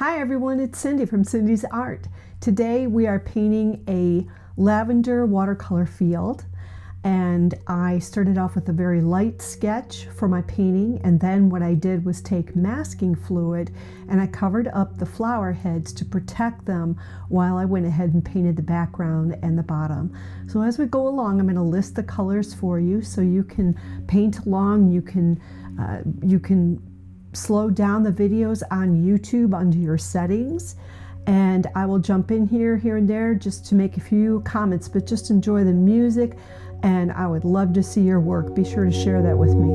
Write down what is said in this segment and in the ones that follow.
Hi everyone, it's Cindy from Cindy's Art. Today we are painting a lavender watercolor field, and I started off with a very light sketch for my painting, and then what I did was take masking fluid and I covered up the flower heads to protect them while I went ahead and painted the background and the bottom. So as we go along, I'm going to list the colors for you so you can paint along. You can slow down the videos on YouTube under your settings, and I will jump in here and there just to make a few comments, but just enjoy the music, and I would love to see your work. Be sure to share that with me.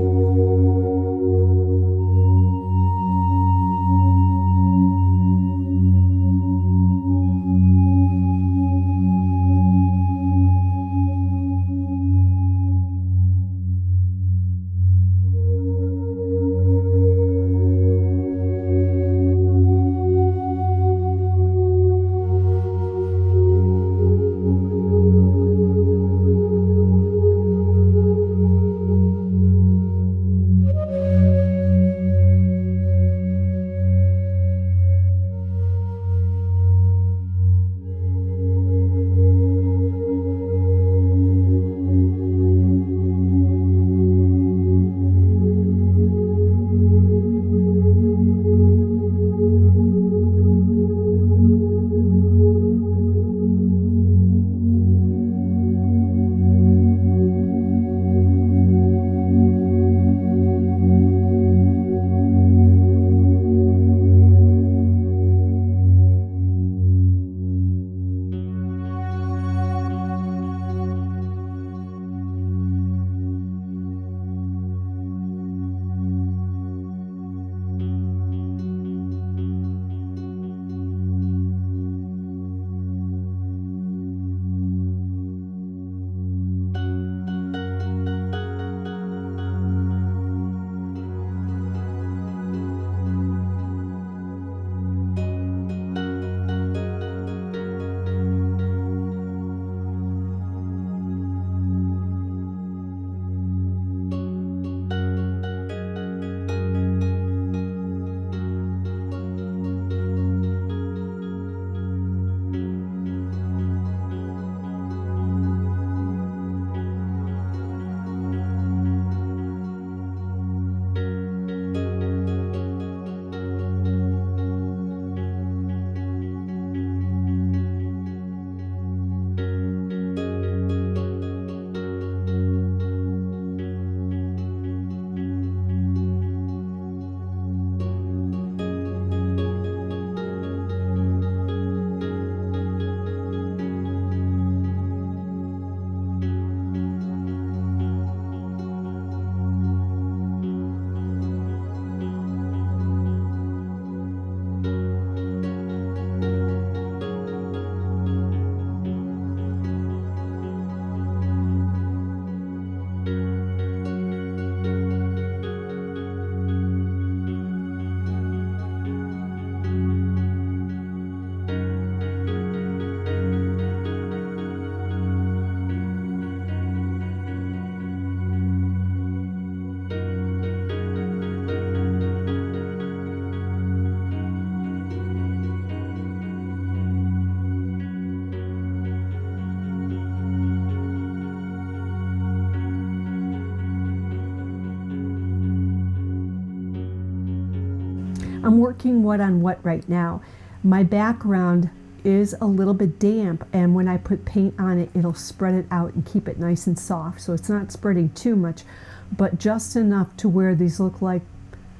I'm working what on what right now. My background is a little bit damp, and when I put paint on it, it'll spread it out and keep it nice and soft. So it's not spreading too much, but just enough to where these look like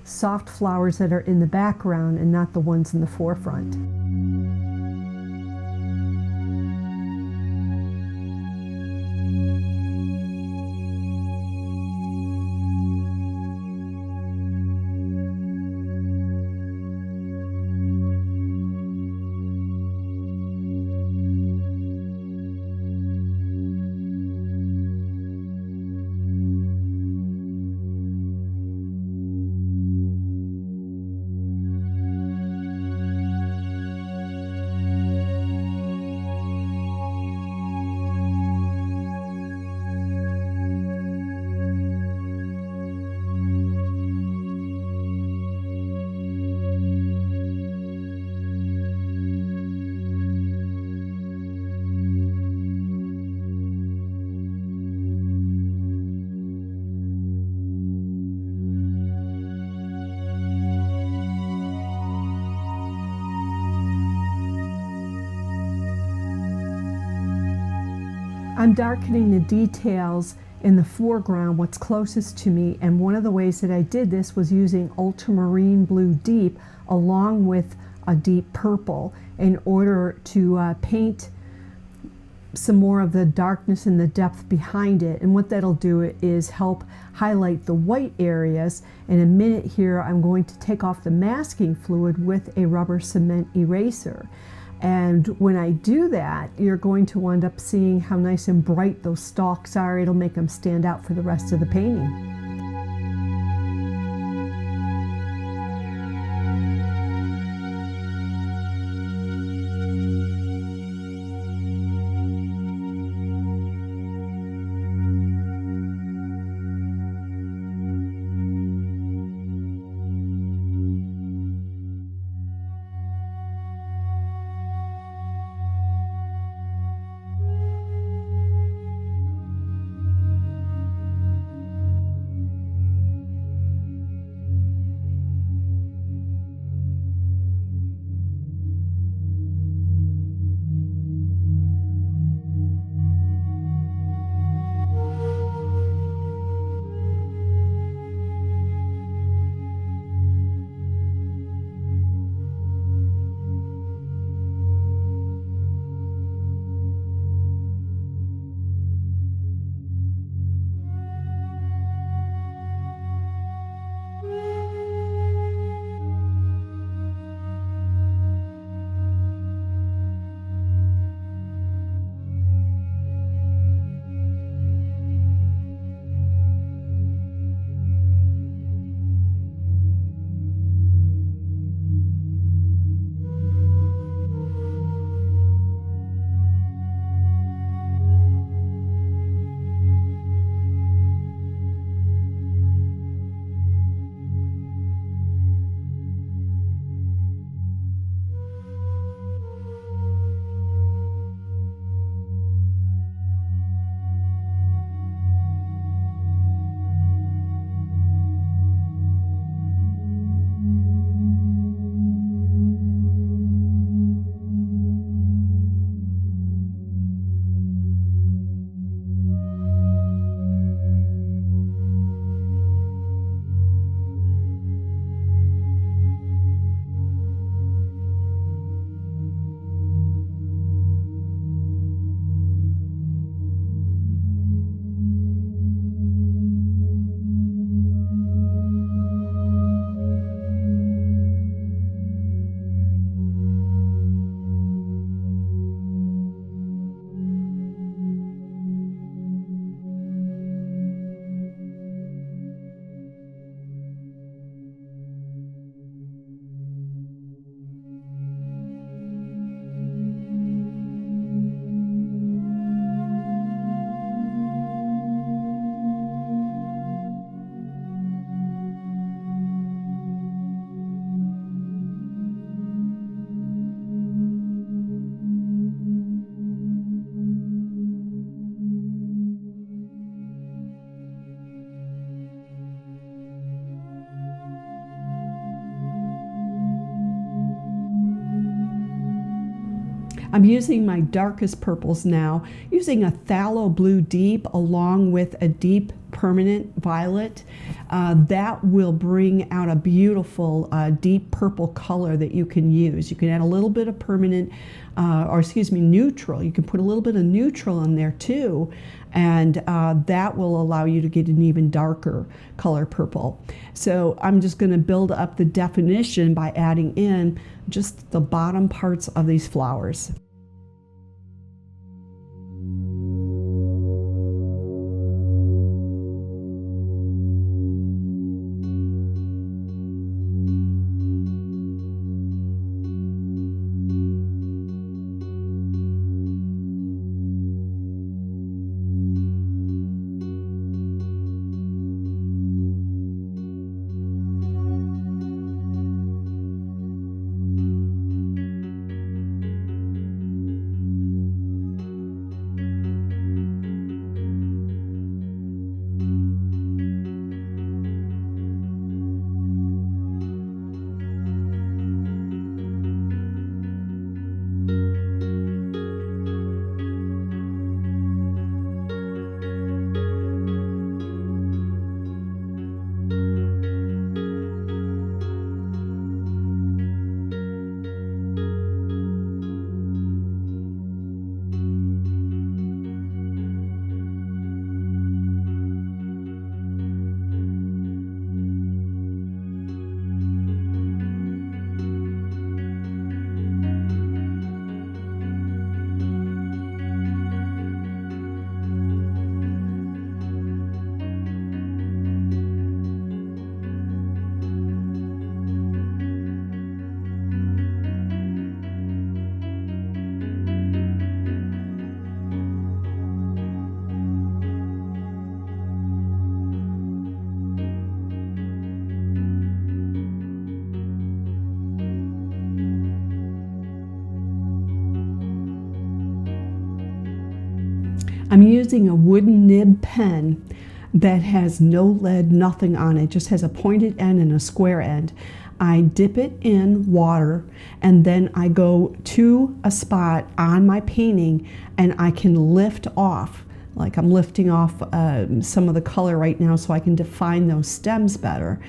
soft flowers that are in the background and not the ones in the forefront. I'm darkening the details in the foreground, what's closest to me, and one of the ways that I did this was using ultramarine blue deep along with a deep purple in order to paint some more of the darkness and the depth behind it. And what that'll do is help highlight the white areas. In a minute here, I'm going to take off the masking fluid with a rubber cement eraser. And when I do that, you're going to wind up seeing how nice and bright those stalks are. It'll make them stand out for the rest of the painting. I'm using my darkest purples now, using a phthalo blue deep along with a deep permanent violet. That will bring out a beautiful deep purple color that you can use. You can add a little bit of permanent, neutral. You can put a little bit of neutral in there too, and that will allow you to get an even darker color purple. So I'm just going to build up the definition by adding in just the bottom parts of these flowers. I'm using a wooden nib pen that has no lead, nothing on it, just has a pointed end and a square end. I dip it in water and then I go to a spot on my painting and I can lift off, like I'm lifting off some of the color right now so I can define those stems better.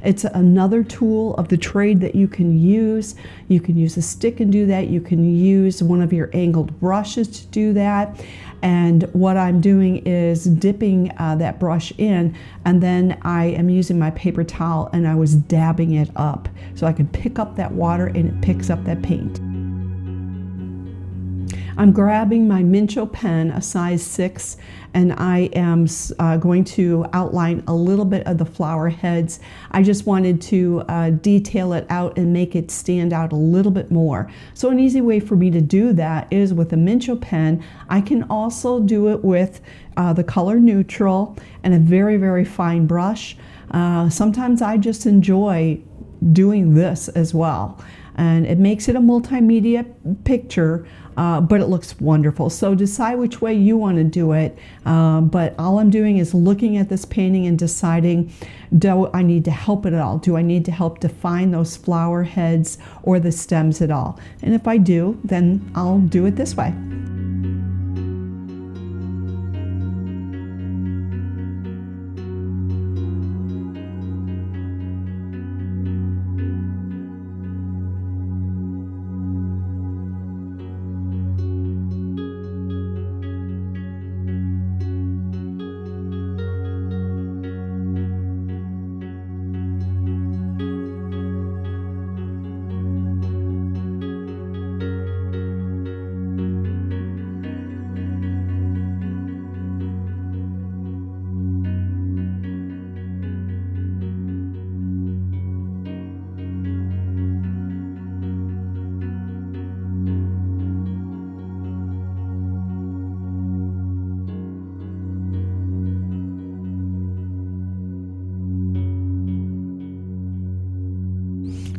It's another tool of the trade that you can use. You can use a stick and do that. You can use one of your angled brushes to do that. And what I'm doing is dipping that brush in, and then I am using my paper towel and I was dabbing it up so I can pick up that water and it picks up that paint. I'm grabbing my Mincho pen, a size 6, and I am going to outline a little bit of the flower heads. I just wanted to detail it out and make it stand out a little bit more. So an easy way for me to do that is with a Mincho pen. I can also do it with the color neutral and a very, very fine brush. Sometimes I just enjoy doing this as well. And it makes it a multimedia picture, but it looks wonderful. So decide which way you want to do it. But all I'm doing is looking at this painting and deciding, do I need to help it at all? Do I need to help define those flower heads or the stems at all? And if I do, then I'll do it this way.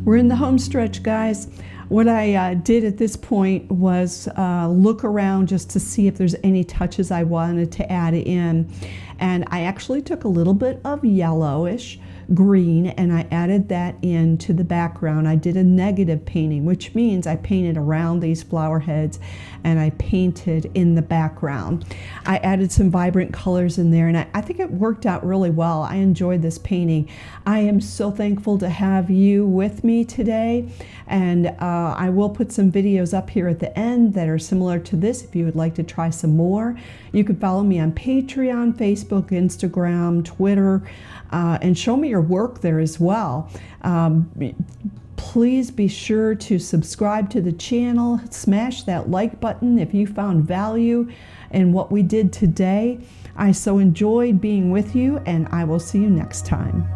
We're in the home stretch, guys. What I did at this point was look around just to see if there's any touches I wanted to add in. And I actually took a little bit of yellowish green and I added that into the background. I did a negative painting, which means I painted around these flower heads and I painted in the background. I added some vibrant colors in there and I think it worked out really well. I enjoyed this painting. I am so thankful to have you with me today, and I will put some videos up here at the end that are similar to this if you would like to try some more. You can follow me on Patreon, Facebook, Instagram, Twitter, and show me your work there as well. Please be sure to subscribe to the channel, smash that like button if you found value in what we did today. I so enjoyed being with you, and I will see you next time.